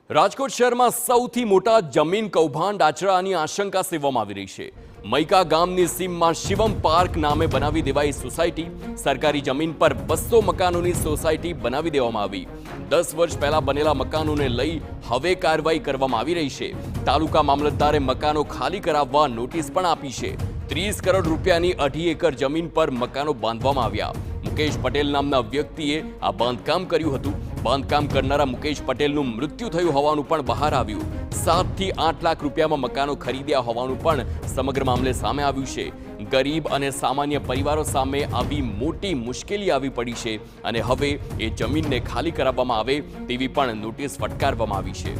રાજકોટ શહેરમાં સૌથી મોટા જમીન કૌભાંડ આચરવાની આશંકા સેવવામાં આવી રહી છે। મૈકા ગામની સીમમાં શિવમ પાર્ક નામે બનાવી દેવાઈ સોસાયટી, સરકારી જમીન પર 200 મકાનોની સોસાયટી બનાવી દેવામાં આવી। 10 વર્ષ પહેલા બનેલા મકાનોને લઈ હવે કાર્યવાહી કરવામાં આવી રહી છે। તાલુકા મામલતદારે મકાનો ખાલી કરાવવા નોટિસ પણ આપી છે। 30 કરોડ રૂપિયાની 2.5 એકર જમીન પર મકાનો બાંધવામાં આવ્યા। મુકેશ પટેલ નામના વ્યક્તિએ આ બાંધકામ કર્યું હતું। બાંધકામ કરનારા મુકેશ પટેલનું મૃત્યુ થયું હોવાનું પણ બહાર આવ્યું। 7 થી 8 લાખ રૂપિયામાં મકાનો ખરીદ્યા હોવાનું પણ સમગ્ર મામલે સામે આવ્યું છે। ગરીબ અને સામાન્ય પરિવારો સામે આવી મોટી મુશ્કેલી આવી પડી છે અને હવે એ જમીનને ખાલી કરાવવામાં આવે તેવી પણ નોટિસ ફટકારવામાં આવી છે।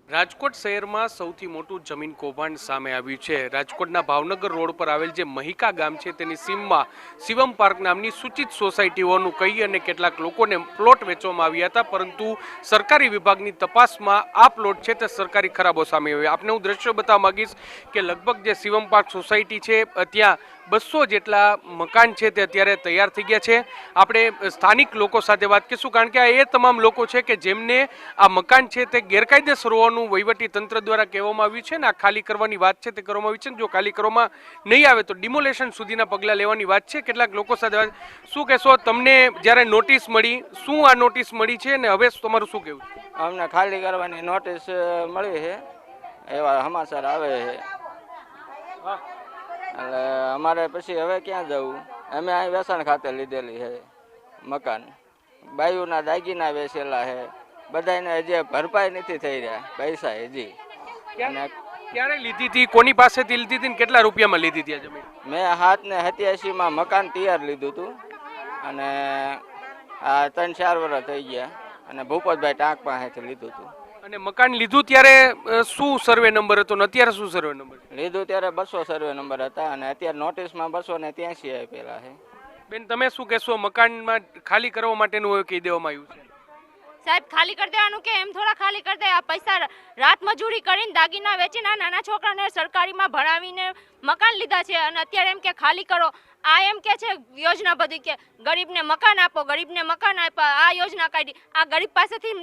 રાજકોટ શહેરમાં સૌથી મોટું જમીન કૌભાંડ સામે આવ્યું છે। રાજકોટના ભાવનગર રોડ પર આવેલ જે મહિકા ગામ છે તેની સીમમાં શિવમ પાર્ક નામની સૂચિત સોસાયટીઓનું કહી અને કેટલાક લોકોને પ્લોટ વેચવામાં આવ્યા હતા, પરંતુ સરકારી વિભાગની તપાસમાં આ પ્લોટ છે તે સરકારી ખરાબો સામે આવ્યા। આપને હું દ્રશ્ય બતાવવા માંગીશ કે લગભગ જે શિવમ પાર્ક સોસાયટી છે ત્યાં 200 જેટલા મકાન છે તે અત્યારે તૈયાર થઈ ગયા છે। આપણે સ્થાનિક લોકો સાથે વાત કરીશું, કારણ કે આ એ તમામ લોકો છે કે જેમને આ મકાન છે તે ગેરકાયદેસર હોવાનું વહીવટી તંત્ર દ્વારા કહેવામાં આવ્યું છે ને આ ખાલી કરવાની વાત છે તે કરવામાં આવી છે। જો ખાલી કરવામાં નહીં આવે તો ડિમોલેશન સુધીના પગલાં લેવાની વાત છે। કેટલાક લોકો સાથે વાત, શું કહેશો, તમને જ્યારે નોટિસ મળી, શું આ નોટિસ મળી છે ને હવે તમારું શું કહેવું? અમને ખાલી કરવાની નોટિસ મળી છે, એવા સમાચાર આવે છે, એટલે અમારે પછી હવે ક્યાં જવું? અમે અહીં વેચાણ ખાતે લીધેલી છે મકાન, બાયુના દાગીના વેચેલા છે, બધાને હજી ભરપાઈ નથી થઈ રહ્યા પૈસા હજી। ક્યારે લીધી હતી, કોની પાસેથી લીધી હતી, કેટલા રૂપિયામાં લીધી હતી આ જમીન? મેં 787 મકાન તૈયાર લીધું હતું અને આ 3-4 વર્ષ થઈ ગયા અને ભૂપતભાઈ ટાંક પાસેથી લીધું હતું। અને મકાન લીધું ત્યારે શું સર્વે નંબર હતો ને અત્યારે શું સર્વે નંબર? લીધું ત્યારે 200 સર્વે નંબર હતા અને અત્યારે નોટિસમાં 283 આપેલા છે। બેન, તમે શું કહેશો, મકાનમાં ખાલી કરવા માટેનું કહી દેવામાં આવ્યું છે? સાહેબ, ખાલી કરી દેવાનું કે એમ થોડા ખાલી કરી દે? આ પૈસા રાત મજૂરી કરીને દાગીના વેચીને નાના છોકરાને સરકારીમાં ભણાવીને મકાન લીધા છે અને અત્યારે એમ કે ખાલી કરો। આ એમ કે છે યોજના બધી કે ગરીબને મકાન આપો, ગરીબને મકાન આપ્યા, આ યોજના કાઢી। આ ગરીબ પાસેથી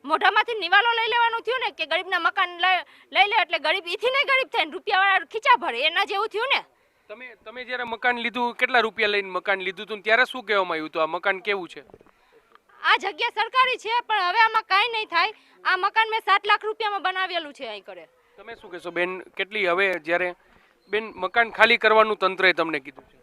મોઢામાંથી નિવાલો લઈ લેવાનું થયું ને કે ગરીબના મકાન લઈ લે એટલે ગરીબ ઈથી નહીં ગરીબ થાય, રૂપિયાવાળા ખીચા ભરે, એના જેવું થયું ને। તમે જ્યારે મકાન લીધું, કેટલા રૂપિયા લઈને મકાન લીધું હતું ત્યારે શું કહેવામાં આવ્યું હતું? આ મકાન કેવું છે? આ જગ્યા સરકારી છે પણ હવે આમાં કાંઈ નહીં થાય। આ મકાન મેં 7 લાખ રૂપિયામાં બનાવેલું છે અહીં કરે। તમે શું કહેશો બેન, કેટલી હવે જ્યારે બેન મકાન ખાલી કરવાનું તંત્રએ તમને કીધું છે?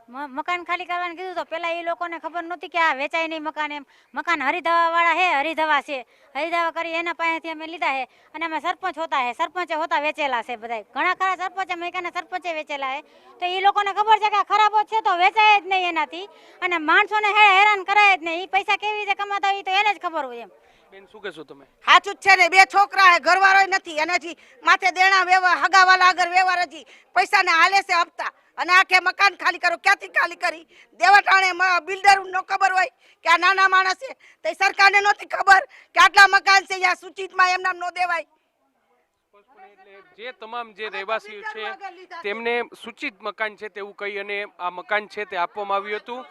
મકાન ખાલી કરવાનું કીધું તો પેલા એ લોકોને ખબર નહોતી કે આ વેચાય નહીં મકાન, એમ મકાન હરિધવા વાળા છે, હરિધવા છે, હરિધવા કરી એના પાસેથી અમે લીધા છે અને અમે સરપંચ હોતા છે, સરપંચે હોતા વેચેલા છે બધા, ઘણા ખરા સરપંચે મૈકાના સરપંચે વેચેલા છે। તો એ લોકોને ખબર છે કે આ ખરાબો છે તો વેચાય જ નહીં એનાથી અને માણસોને હેરાન કરાય જ નહીં। એ પૈસા કેવી રીતે કમાતા હોય તો એને જ ખબર હોય એમ। બેન, શું કહેશો તમે? સાચું જ છે ને, 2 છોકરા હે, ઘરવાળો નથી અને હજી માથે દેણા વ્યવહાર હગાવાલા આગળ વ્યવહાર, હજી પૈસાને હાલે છે હપ્તા અને આખે મકાન ખાલી કરો, ક્યાંથી ખાલી કરી? દેવટાણે બિલ્ડર નો ખબર હોય કે આ નાના માણસ છે, તો સરકારને નહોતી ખબર કે આટલા મકાન છે યા સૂચિતમાં એમ નામ નો દેવાય। જે તમામ જે રહેવાસીઓ છે તેમને સૂચિત મકાન છે તેવું કહી અને આ મકાન છે તે આપવામાં આવ્યું હતું,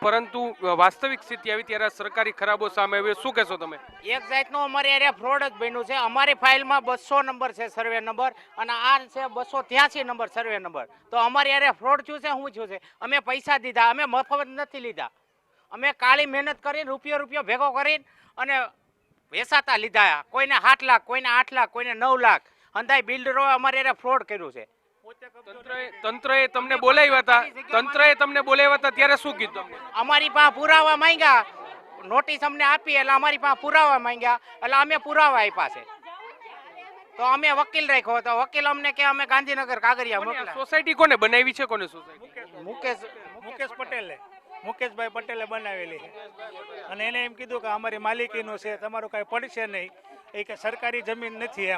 પરંતુ વાસ્તવિક સ્થિતિ આવી ત્યારે સરકારી ખરાબો સામે આવ્યો। શું કહેશો તમે? એક જાતનો અમારે એરિયા ફ્રોડ જ બન્યું છે। અમારી ફાઇલમાં 200 નંબર છે સર્વે નંબર અને આ છે 283 નંબર સર્વે નંબર। તો અમારી એરિયા ફ્રોડ થયું છે, શું થયું છે? અમે પૈસા દીધા, અમે મફત નથી લીધા, અમે કાળી મહેનત કરીને રૂપિયો ભેગો કરીને અને વેચાતા લીધા। કોઈને 7 લાખ, કોઈને 8 લાખ, કોઈને 9 લાખ અંદાજ બિલ્ડરોએ અમારે એરિયા ફ્રોડ કર્યું છે। તંત્રએ તમને બોલાવ્યા હતા ત્યારે શું કીધું તમને? અમારી પાસે પુરાવા માંગ્યા, નોટિસ અમને આપી એટલે અમારી પાસે પુરાવા માંગ્યા એટલે અમે પુરાવા આપ્યા છે। તો અમે વકીલ રાખ્યો હતો, વકીલ અમને કે અમે ગાંધીનગર કાગરિયા મોકલ્યા। સોસાયટી કોને બનાવી છે? કોને સોસાયટી? મુકેશભાઈ પટેલે બનાવેલી છે અને એને એમ કીધું કે અમારી માલિકીનું છે, તમારું કાંઈ પડશે નહીં, એ કે સરકારી જમીન નથી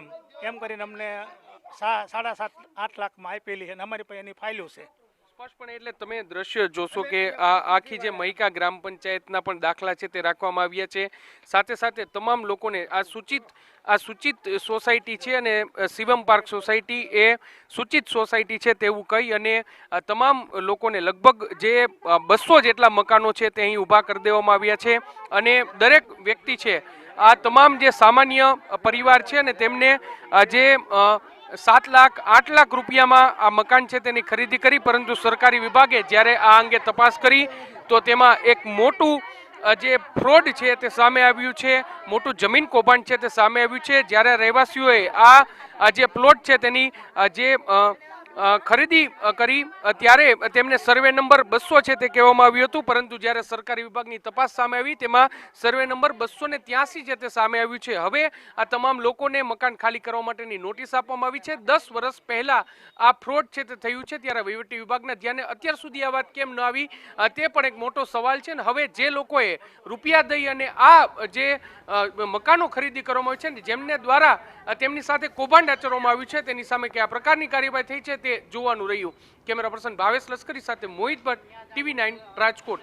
એમ કરીને અમને 7.5-8 લાખમાં આપેલી છે અને અમારી પાસે એની ફાઇલો છે। સ્પષ્ટપણે એટલે તમે દ્રશ્ય જોશો કે આ આખી જે મહિકા ગ્રામ પંચાયતના પણ દાખલા છે તે રાખવામાં આવ્યા છે. સાથે સાથે તમામ લોકોને આ સૂચિત સોસાયટી છે અને શિવમ પાર્ક સોસાયટી એ સૂચિત સોસાયટી છે તેવું કહી અને તમામ લોકોને લગભગ જે 200 જેટલા મકાનો છે તે અહીં ઊભા કરી દેવામાં આવ્યા છે અને દરેક વ્યક્તિ છે આ તમામ જે સામાન્ય પરિવાર છે અને તેમને જે 7 લાખ 8 લાખ રૂપિયામાં આ મકાન છે તેની ખરીદી કરી, પરંતુ સરકારી વિભાગે જ્યારે આ અંગે તપાસ કરી તો તેમાં એક મોટું જે ફ્રોડ છે તે સામે આવ્યું છે, મોટું જમીન કૌભાંડ છે તે સામે આવ્યું છે. જ્યારે રહેવાસીઓએ આ જે પ્લોટ છે તેની જે ખરીદી કરી ત્યારે તેમને સર્વે નંબર 200 છે તે કહેવામાં આવ્યું હતું, પરંતુ જ્યારે સરકારી વિભાગની તપાસ સામે આવી તેમાં સર્વે નંબર 283 છે તે સામે આવ્યું છે. હવે આ તમામ લોકોને મકાન ખાલી કરવા માટેની નોટિસ આપવામાં આવી છે. 10 વર્ષ પહેલા આ ફ્રોડ છે તે થયું છે, ત્યારે વહીવટી વિભાગના ધ્યાને અત્યાર સુધી આ વાત કેમ ન આવી તે પણ એક મોટો સવાલ છે. અને હવે જે લોકોએ રૂપિયા દઈ અને આ જે મકાનો ખરીદી કરવામાં આવી છે ને જેમને દ્વારા તેમની સાથે કૌભાંડ આચરવામાં આવ્યું છે તેની સામે કયા પ્રકારની કાર્યવાહી થઈ છે તે જોવાનું રહ્યું. કેમેરા પર્સન ભાવેશ લશ્કરી સાથે મોહિત ભટ્ટ, TV9 રાજકોટ.